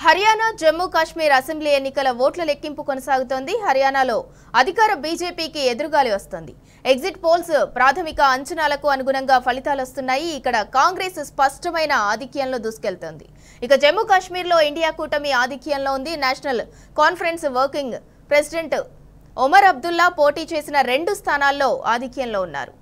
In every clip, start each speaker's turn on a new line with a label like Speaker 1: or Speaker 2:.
Speaker 1: Haryana Jammu Kashmir assembly ఎన్నికల ఓట్ల లెక్కింపు కొనసాగుతోంది. హర్యానాలో అధికార బీజేపీకి ఎదురుగాలి వస్తోంది. ఎగ్జిట్ పోల్స్ ప్రాథమిక అంచనాలకు అనుగుణంగా ఫలితాలు వస్తున్నాయి. ఇక్కడ కాంగ్రెస్ స్పష్టమైన ఆధిక్యంలో దూసుకెళ్తోంది. ఇక జమ్మూ కాశ్మీర్లో ఇండియా కూటమి ఆధిక్యంలో ఉంది. National conference working president Omar Abdullah పోటీ చేసిన 2 స్థానాల్లో ఆధిక్యంలో ఉన్నారు.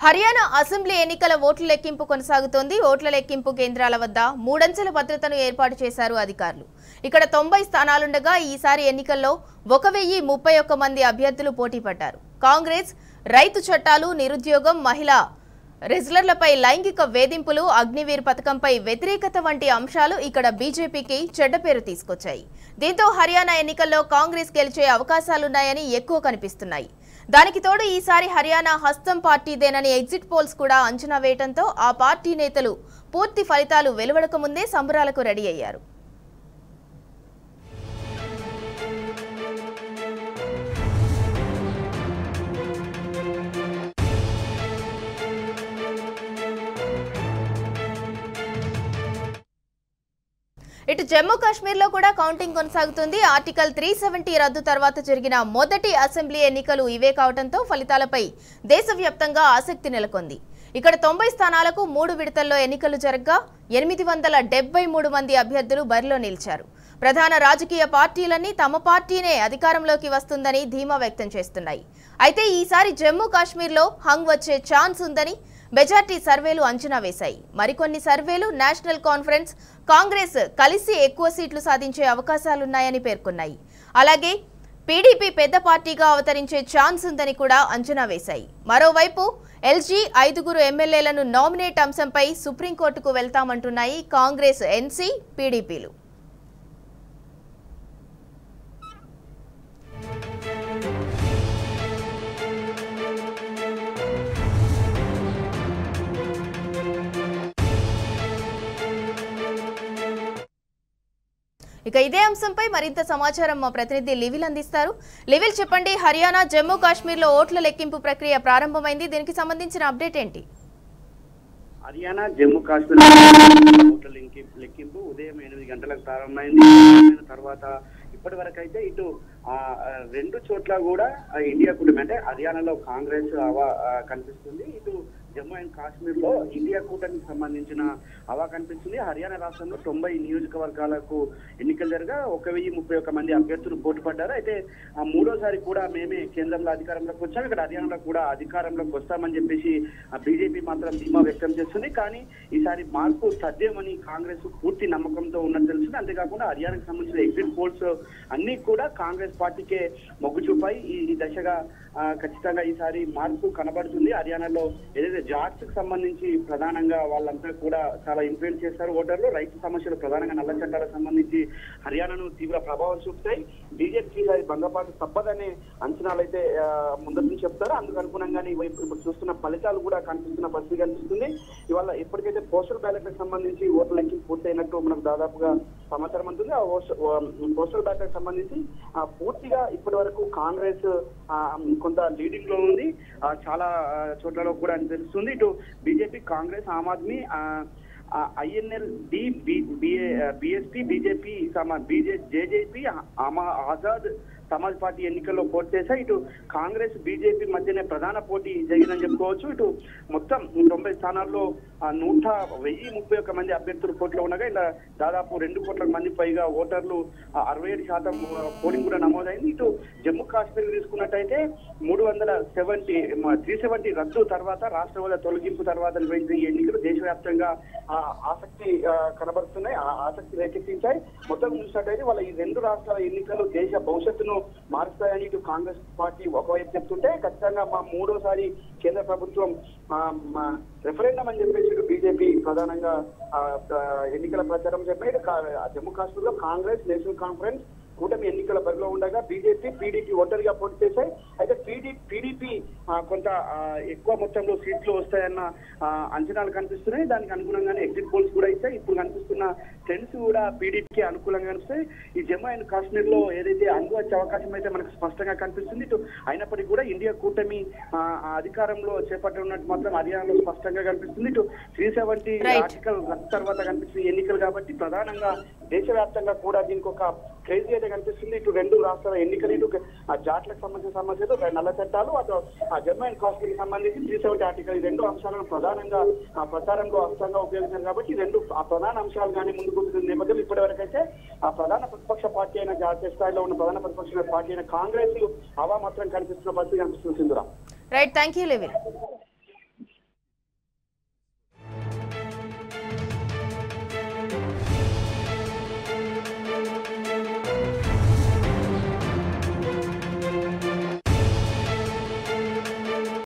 Speaker 1: హర్యానా అసెంబ్లీ ఎన్నికల ఓట్ల లెక్కింపు కొనసాగుతోంది. ఓట్ల లెక్కింపు కేంద్రాల వద్ద 3 అంచెల భద్రతను ఏర్పాటు చేశారు అధికారులు. ఇక్కడ 90 స్థానాలుండగా ఈసారి ఎన్నికల్లో 1031 మంది అభ్యర్థులు పోటీ పడ్డారు. కాంగ్రెస్ రైతు చట్టాలు, నిరుద్యోగం, మహిళా రెజ్లర్లపై లైంగిక వేధింపులు, అగ్నివీర్ పథకంపై వ్యతిరేకత వంటి అంశాలు ఇక్కడ బీజేపీకి చెడ్డ పేరు తీసుకొచ్చాయి. దీంతో హర్యానా ఎన్నికల్లో కాంగ్రెస్ గెలిచే అవకాశాలున్నాయని ఎక్కువ కనిపిస్తున్నాయి. దానికి తోడు ఈసారి హర్యానా హస్తం పార్టీదేనని ఎగ్జిట్ పోల్స్ కూడా అంచనా వేయడంతో ఆ పార్టీ నేతలు పూర్తి ఫలితాలు వెలువడక ముందే సంబరాలకు రెడీ అయ్యారు. ఇటు జమ్మూ కాశ్మీర్లో కూడా కౌంటింగ్ కొనసాగుతుంది. ఆర్టికల్ 370 రద్దు తర్వాత జరిగిన మొదటి అసెంబ్లీ ఎన్నికలు ఇవే కావడంతో ఫలితాలపై దేశవ్యాప్తంగా ఆసక్తి నెలకొంది. ఇక్కడ 90 స్థానాలకు 3 విడతల్లో ఎన్నికలు జరగ్గా 873 మంది అభ్యర్థులు బరిలో నిలిచారు. ప్రధాన రాజకీయ పార్టీలన్నీ తమ పార్టీనే అధికారంలోకి వస్తుందని ధీమా వ్యక్తం చేస్తున్నాయి. అయితే ఈసారి జమ్మూ కాశ్మీర్లో హంగ్ వచ్చే ఛాన్స్ ఉందని మెజార్టీ సర్వేలు అంచనా వేశాయి. మరికొన్ని సర్వేలు నేషనల్ కాన్ఫరెన్స్, కాంగ్రెస్ కలిసి ఎక్కువ సీట్లు సాధించే అవకాశాలున్నాయని పేర్కొన్నాయి. అలాగే పీడీపీ పెద్ద పార్టీగా అవతరించే ఛాన్స్ ఉందని కూడా అంచనా వేశాయి. మరోవైపు ఎల్జీ 5 ఎమ్మెల్యేలను నామినేట్ అంశంపై సుప్రీంకోర్టుకు వెళ్తామంటున్నాయి కాంగ్రెస్, ఎన్సీ, పీడీపీలు. ఇక ఇదే అంశంపై మరింత సమాచారం మా ప్రతినిధి లివిల్ అందిస్తారు. లివిల్, చెప్పండి, హర్యానా జమ్మూ కాశ్మీర్లో ఓట్ల లెక్కింపు ప్రక్రియ ప్రారంభమైంది. దీనికి సంబంధించిన అప్డేట్ ఏంటి?
Speaker 2: హర్యానా జమ్మూ కాశ్మీర్ ఓట్ల లెక్కింపు ఉదయం 8 గంటలకు ప్రారంభమైంది. తర్వాత ఇప్పటి వరకు అయితే ఇటు 2 చోట్ల కూడా ఇండియా కూటమి అంటే హర్యానాలో కాంగ్రెస్ హవా కనిపిస్తుంది. ఇటు జమ్మూ అండ్ కాశ్మీర్ లో ఇండియా కూటమికి సంబంధించిన హవా కనిపిస్తుంది. హర్యానా రాష్ట్రంలో 90 నియోజకవర్గాలకు ఎన్నికలు జరగా 1031 మంది అభ్యర్థులు పోటీ పడ్డారు. అయితే మూడోసారి కూడా మేమే కేంద్రంలో అధికారంలోకి వచ్చాం, ఇక్కడ హర్యానాలో కూడా అధికారంలోకి వస్తామని చెప్పేసి బీజేపీ మాత్రం ధీమా వ్యక్తం చేస్తుంది. కానీ ఈసారి మార్పు సాధ్యమని కాంగ్రెస్ పూర్తి నమ్మకంతో ఉన్నట్టు తెలుస్తుంది. అంతేకాకుండా హర్యానాకు సంబంధించిన ఎగ్జిట్ పోల్స్ అన్ని కూడా కాంగ్రెస్ పార్టీకే మొగ్గు చూపాయి. ఈ దశగా ఖచ్చితంగా ఈసారి మార్పు కనబడుతుంది. హర్యానాలో ఏదైతే జాట్స్ కి సంబంధించి ప్రధానంగా వాళ్ళంతా కూడా చాలా ఇన్ఫ్లుయెన్స్ చేస్తారు ఓటర్లు. రైతు సమస్యలు ప్రధానంగా నల్ల చట్టాలకు సంబంధించి హర్యానాను తీవ్ర ప్రభావం చూపుతాయి. బీజేపీకి ఈసారి భంగపాటు తప్పదనే అంచనాలు అయితే ముందు నుంచి చెప్తారు. అందుకు అనుగుణంగానే ఇప్పుడు చూస్తున్న ఫలితాలు కూడా కనిపిస్తున్న పరిస్థితి కనిపిస్తుంది. ఇవాళ ఎప్పటికైతే పోస్టల్ బ్యాలెట్లకు సంబంధించి ఓట్ల లెక్కింపు పూర్తయినట్టు మనకు దాదాపుగా సమాచారం ఉంటుంది. ఆ పోస్టల్ బ్యాలెట్ సంబంధించి పూర్తిగా ఇప్పటి వరకు కాంగ్రెస్ కొంత లీడింగ్ లో ఉంది. చాలా చోట్లలో కూడా అని తెలుస్తుంది. ఇటు BJP, Congress, Aam Aadmi, INL, BSP, BJP, JJP, Azad Samaj party ఎన్నికల్లో పోటీ చేశాయి. ఇటు కాంగ్రెస్, బీజేపీ మధ్యనే ప్రధాన పోటీ జరిగిందని చెప్పుకోవచ్చు. ఇటు మొత్తం 90 స్థానాల్లో 131 మంది అభ్యర్థులు పోటీలో ఉండగా ఇలా దాదాపు 2 కోట్ల మంది పైగా ఓటర్లు 67% పోలింగ్ కూడా నమోదైంది. ఇటు జమ్మూ కాశ్మీర్ తీసుకున్నట్టయితే 370 రద్దు తర్వాత, రాష్ట్ర హోదా తొలగింపు తర్వాత నిర్వహించిన ఈ ఎన్నికలు దేశవ్యాప్తంగా ఆసక్తి కనబడుతున్నాయి, ఆసక్తి రేకెత్తించాయి. మొత్తం చూసినట్టయితే వాళ్ళ ఈ 2 రాష్ట్రాల ఎన్నికలు దేశ భవిష్యత్తును మారుస్తాయని ఇటు కాంగ్రెస్ పార్టీ ఒకవైపు చెప్తుంటే ఖచ్చితంగా మా మూడోసారి కేంద్ర ప్రభుత్వం రెఫరెండం అని చెప్పేసి బీజేపీ ప్రధానంగా ఎన్నికల ప్రచారం చెప్పారు. జమ్మూ కాశ్మీర్ లో కాంగ్రెస్, నేషనల్ కాన్ఫరెన్స్, కూటమి ఎన్నికల బరిలో ఉండగా బీజేపీ పీడీపీ ఒంటరిగా పోటీ చేశాయి. అయితే టీడీపీ కొంత ఎక్కువ మొత్తంలో సీట్లు వస్తాయన్న అంచనాలు కనిపిస్తున్నాయి. దానికి అనుగుణంగానే ఎగ్జిట్ పోల్స్ కూడా ఇస్తాయి. ఇప్పుడు కనిపిస్తున్న ట్రెండ్స్ కూడా పీడీపీకి అనుకూలంగా కనిపిస్తాయి. ఈ జమ్మూ అండ్ కాశ్మీర్ లో ఏదైతే అంగు వచ్చే అవకాశం అయితే మనకు స్పష్టంగా కనిపిస్తుంది. ఇటు అయినప్పటికీ కూడా ఇండియా కూటమి అధికారంలో చేపట్టనున్నట్టు మాత్రం హర్యానాలో స్పష్టంగా కనిపిస్తుంది. ఇటు 370 ఆర్టికల్ రద్దు తర్వాత కనిపిస్తుంది ఎన్నికలు కాబట్టి ప్రధానంగా దేశవ్యాప్తంగా కూడా దీనికి ఒక క్రేజీ అయితే కనిపిస్తుంది. ఇటు రెండు రాష్ట్రాల ఎన్నికలు, ఇటు జాట్లకు సంబంధించిన సమస్యలు, నల్ల చట్టాలు, అటు జమ్మూ అండ్ కాశ్మీర్ కి సంబంధించి 370 ఆర్టికల్, ఈ రెండు అంశాలను ప్రధానంగా ప్రచారంలో అంశంగా ఉపయోగించారు కాబట్టి రెండు ప్రధాన అంశాలు కానీ ముందుకు నేపథ్యంలో ఇప్పటి వరకు అయితే ఆ ప్రధాన ప్రతిపక్ష పార్టీ అయిన జాతీయ స్థాయిలో ఉన్న ప్రధాన ప్రతిపక్ష పార్టీ అయిన కాంగ్రెస్ హవా మాత్రం కనిపిస్తున్న పరిస్థితి కనిపిస్తుంది. Sindhura.
Speaker 1: Right, thank you Levin.